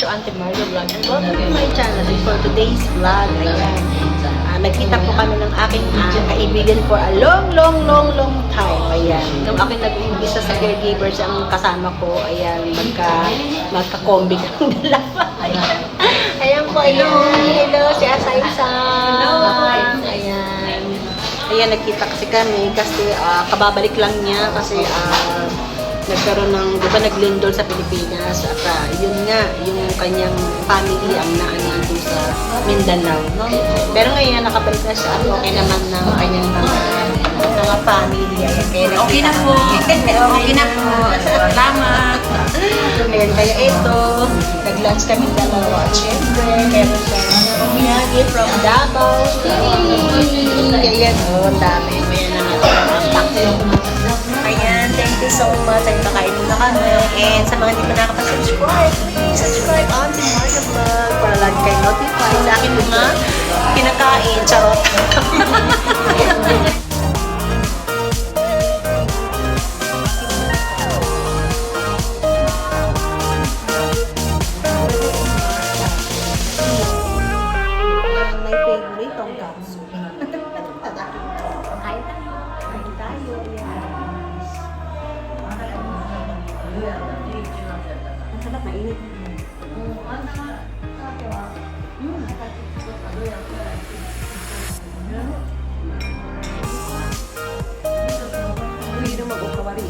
Auntie Mario Vlog and welcome to my channel. For today's vlog, ayan, nagkita po kami ng aking kaibigan for a long time. Ayan, nung ako nag-umpisa sa caregivers, ang kasama ko, ayan, magka-combi ng dalawa. Ayan po, hello, si Asay-san. Ayan, nagkita kasi kami kasi kababalik lang niya kasi nagkaroon ng, di ba, naglindol sa Pilipinas at yun nga, yung kanyang family ang nandun sa Mindanao, no? Pero ngayon, nakabalik na siya at okay naman ng kanyang mga family. Ayan, kaya okay na po. Okay na po. Salamat. Ayan, kaya ito, nag-lunch kami dalawa. Siyempre, meron siya umiyagi from Davao. Ayan, ang dami. Ayan na natin. Ayan, thank you so much. Ay, kakain na kami. And sa mga hindi pa nakapag-subscribe, please subscribe on to Mario Vlog para lagi kayo notify sa akin mga kinakain. Charot! My favorite, tongkatsu. Kain tayo. Ang sarap, mainit. Hindi na mag-ukawari.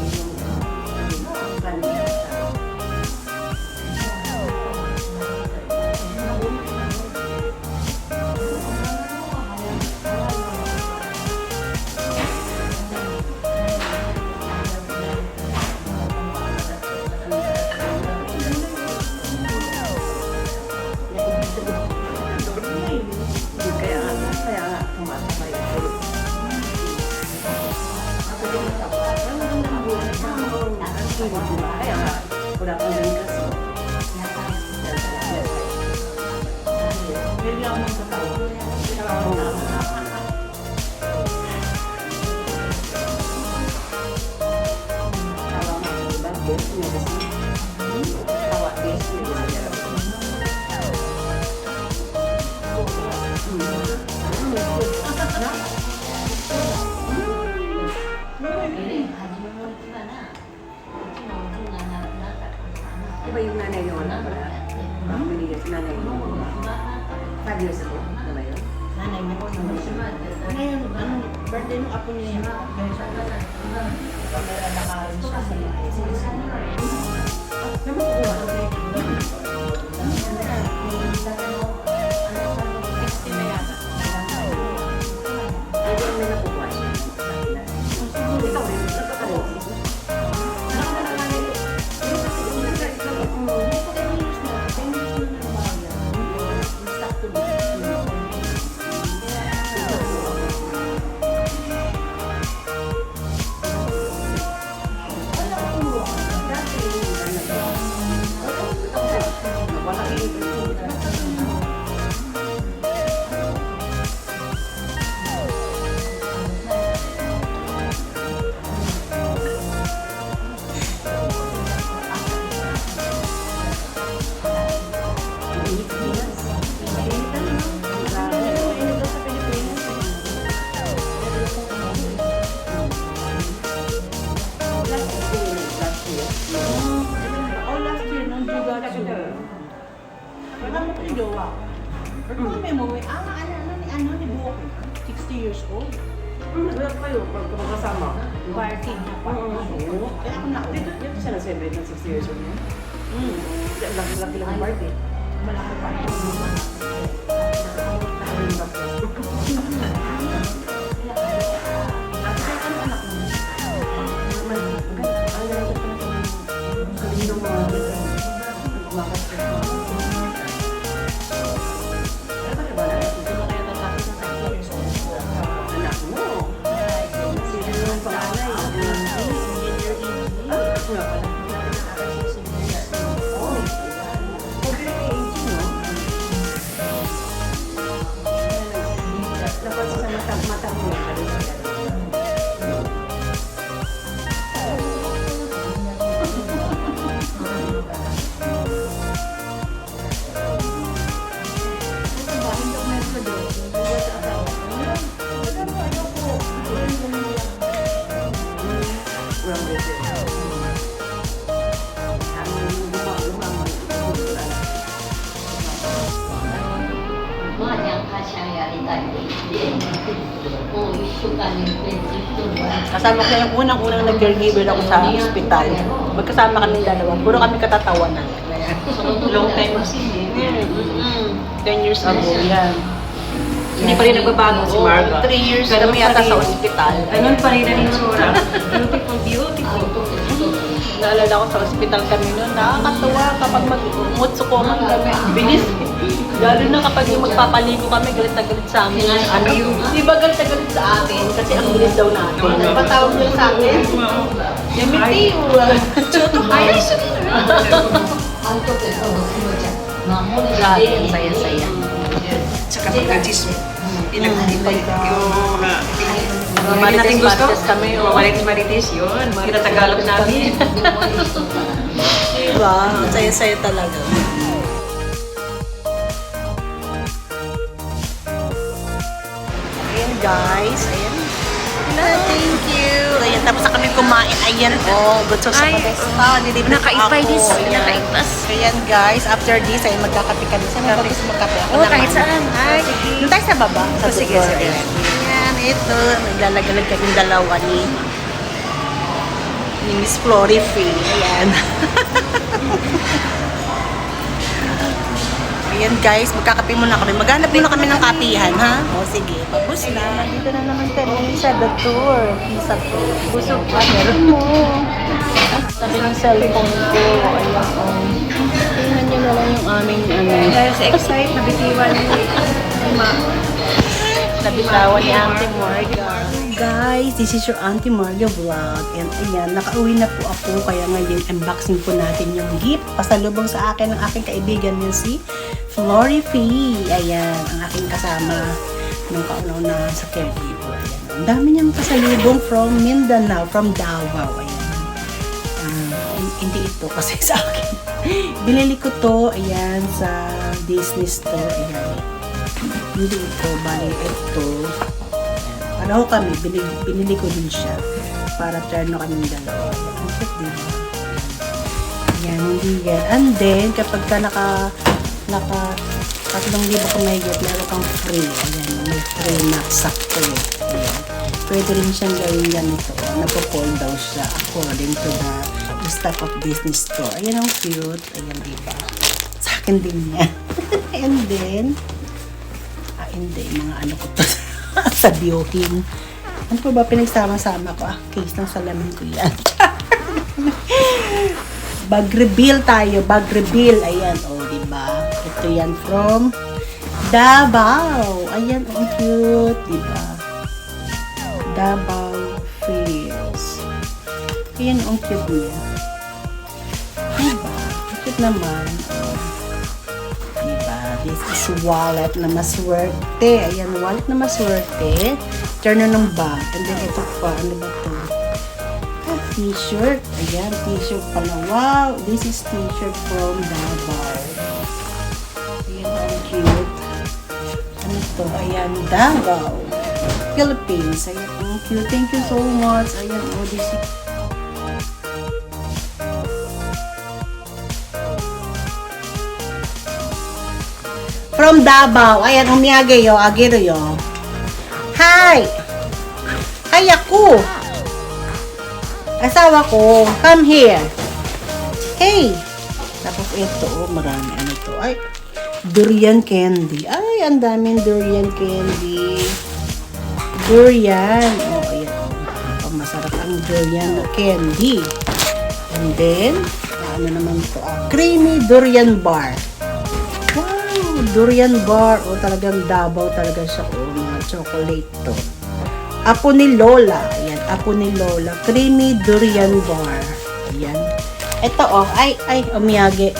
Diba yung nanay noon? Binigyan si nanay noon. 5 years ago na ba yun? Nanay niya po. Ngayon, birthday ng apo niya. Nakaroon siya sa ni Buwak, 60 years old. Wala kayo pag kasama. Party niya pa. Kaya ako Dito siya na-celebrate ng 60 years old niya. Laki lang ang party. malaki party. Kasama ko siya yung unang-unang nag-caregiver ako sa ospital. Magkasama kami dalawa. Puro kami katatawanan. Long time mo si 10 years ago, yan. Hindi pa rin nagbabago si Marga. 3 years Ganun kami pa yata rin. sa ospital. Ganun pa rin ang itsura. Beautiful, beautiful. Naalala ko sa ospital kami noon, nakakatawa kapag mag-umutsukuman kami. Ang bilis. Lalo na kapag yung magpapaligo kami, galit na galit sa amin. Ano yung, di ba galit na galit sa atin? Kasi ang bilis daw natin. Nagpatawag nila sa akin. Yamiti, chuto ayos. Grabe, ang saya-saya. Tsaka pagkajis mo. Pinag-ibay yung mga Marites natin gusto. Marites kami, oh. Marites yun. Tinatagalog namin. Diba? Ang saya-saya talaga. Ayan guys, ayan. Thank you. Ayan, tapos na kami kumain. Ayan, oh, gusto sa kabesta. Nilibre Nakaipay ako. this. Ayan. Nakaipas. Ayan guys, after this, ay magkakape kami. Saan mo ba gusto magkape? Ako naman. kahit saan. Ay, doon tayo sa baba. Sa Sige, doktor. sige. Ayan. Ayan, ito. Naglalagalag kami dalawa ni Miss Florify. Ayan. Ayan guys, magkakape muna kami. Maghanap muna kami ng kapihan, ha? O sige, pabus na. Dito na naman kami sa the tour. Sa tour. Busog pa, meron mo. Sabi ng cellphone ko. Ayan, o. Tingnan nyo na lang yung aming, Dahil sa excite, nabitiwan ni Ma. nabitawan ni Auntie Marga. Guys, this is your Auntie Marga vlog. And ayan, nakauwi na po ako. Kaya ngayon, unboxing po natin yung gift. Pasalubong sa akin ng aking kaibigan niya si Florify. Ayan, ang aking kasama nung kauna-una sa caregiver. Ayan. Ang dami niyang pasalubong from Mindanao, from Davao. Ayan. Hindi ito kasi sa akin. Binili ko to, ayan, sa Disney Store. Ayan. Hindi ito, bali ito. Pareho kami, binili ko din siya para terno kami dalawa. Ang cute, diba? Yan, hindi yan. And then, kapag ka naka 3,000 kung may get, meron kang free. Ayan, may free na sakto. Ayan. Pwede rin siyang gawin ganito. Nagpo-fold daw siya according to the stock of Disney Store. Ayan, ang cute. Ayan, diba? Sa akin din yan. And then, hindi, mga ano ko to sa biohin. Ano po ba pinagsama-sama ko? Case ng salamin ko yan. Bag reveal tayo. Bag reveal. Ayan, oh, diba? Ito yan from Davao. Ayan, oh, cute. Diba? Davao Feels. Ayan, oh, cute niya. Diba? Cute naman. Oh. Diba? This is wallet na maswerte. Ayan, wallet na maswerte. Turn na ng bag. And then, ito pa. Ano ba ito? T-shirt. Ayan, t-shirt pala. Wow! This is t-shirt from Davao. Ayan, ang cute. Ano ito? Ayan, Davao. Philippines. Ayan, ang cute. Thank you so much. Ayan, oh, this is from Davao. Ayan, umiyagay yo. Agiro yo. Hi! Hi ako! Asawa ko. Come here. Hey! Tapos ito, oh, marami. Ano to? Ay, durian candy. Ay, ang daming durian candy. Durian. Oh, ayan. Oh, masarap ang durian candy. And then, ano naman to? Creamy durian bar. Wow! Durian bar. O, talagang Davao talaga siya. O, mga chocolate to. Apo ni Lola. Ayan, apo ni Lola. Creamy durian bar. Ayan. Ito, oh. Ay, umiyagi.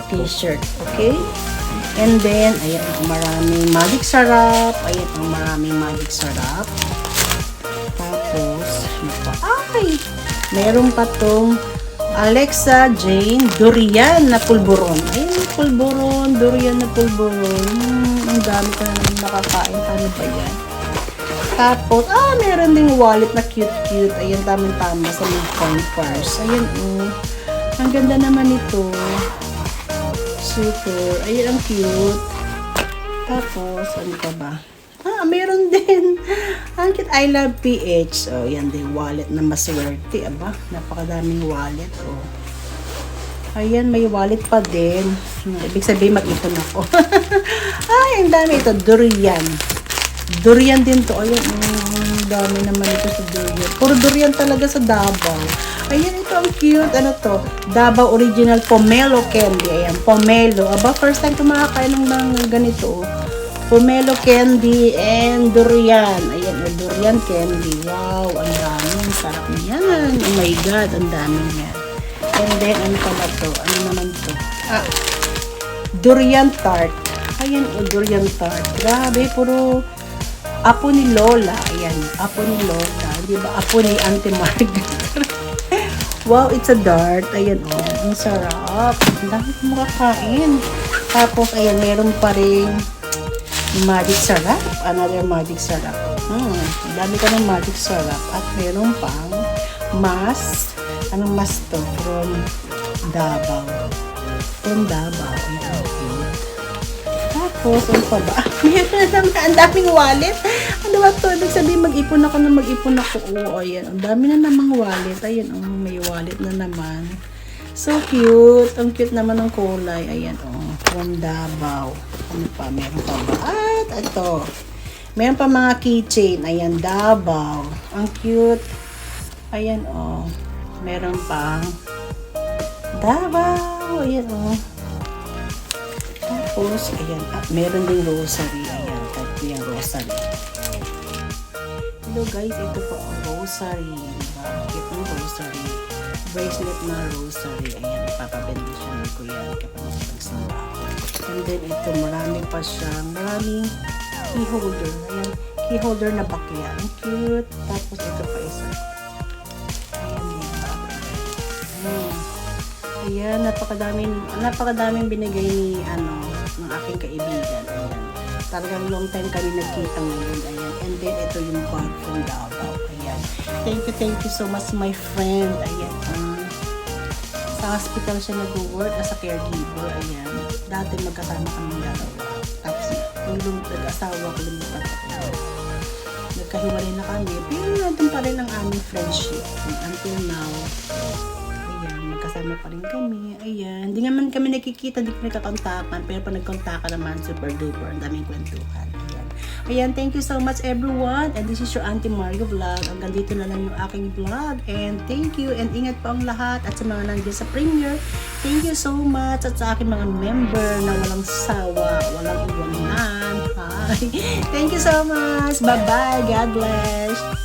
T-shirt. Okay? And then, ayan, maraming magic sarap. Ayan, maraming magic sarap. Tapos, ano pa? Ay! Meron pa tong Alexa Jane durian na pulburon. Ayun, pulburon, durian na pulburon. Ang dami ko na naman nakakain. Ano ba yan? Tapos, meron ding wallet na cute-cute. Ayun, tamang-tama sa mga coin purse. Ayun, ang ganda naman ito. Super. Ayun, ang cute. Tapos, ano pa ba? Meron din. Ang cute, I love PH. So, yan din, wallet na maswerte. Aba, napakadaming wallet. Oh. Ayan, may wallet pa din. Ibig sabihin, mag-ipon ako. Ay, ang dami ito. Durian. Durian din to. Ayan, ang dami naman ito sa durian. Puro durian talaga sa Davao. Ayan, ito ang cute. Ano to? Davao Original Pomelo Candy. Ayan, pomelo. Aba, first time ko makakain ng mga ganito. Pomelo candy and durian. Ayan, durian candy. Wow, ang dami. Ang sarap niyan. Oh my God, ang dami niyan. And then, ano pala to? Ano naman to? Durian tart. Ayan, durian tart. Grabe, puro apo ni Lola. Ayan, apo ni Lola. Di ba? Apo ni Auntie Margaret. Wow, it's a dart. Ayan, ang sarap. Ang dami ko makakain. Tapos, ayan, meron pa rin magic syrup. Another magic syrup. Ang dami ka ng magic syrup. At meron pang mas. Anong mas to? From Davao. From Davao. Ayan. Tapos, ano pa ba? Meron na naman. Ang daming wallet. Ano ba to? Ibig sabihin, mag-ipon ako na mag-ipon ako. Oo, ayan. Ang dami na namang wallet. Ayan, may wallet na naman. So cute. Ang cute naman ng kulay. Ayan, from Davao. Ano pa? Meron pa ba? At ito. Meron pa mga keychain. Ayan, Davao. Ang cute. Ayan, meron pang Davao. Ayan, Tapos, ayan. Meron din rosary. Ayan, ito yung rosary. Hello guys, ito po ang rosary. Diba? Ito yung rosary. Bracelet na rosary. Ayan, ipapabendisyon ko yan kapag nagsimba ako. And then ito, marami pa siya. Maraming key holder. Ayan, key holder na bakya. Ang cute. Tapos ito pa isa. Ayan, ayan, napakadaming binigay ni ng aking kaibigan. Ayan. Talagang long time kami nagkita ngayon. Ayan. And then ito yung bag from Davao. Ayan. Thank you so much my friend. Ayan. Sa hospital siya nag-work as a caregiver. Ayan. Dati magkasama kami dalawa. Tapos nung nag-asawa ko, lumipat ako. Nagkahiwalay na kami. Pero nandun pa rin ang aming friendship. Until now. Ayan. Magkasama pa rin kami. Ayan. Hindi naman kami nakikita. Hindi kami nagkakontakan. Pero pag nagkontakan naman, super duper. Ang daming kwentuhan. Ayan. Ayan. Thank you so much everyone. And this is your Auntie Mario vlog. Hanggang dito na lang yung aking vlog. And thank you. And ingat po ang lahat. At sa mga nandiyan sa premiere, thank you so much. At sa aking mga member na walang sawa, walang iwanan. Hi. Thank you so much. Bye-bye. God bless.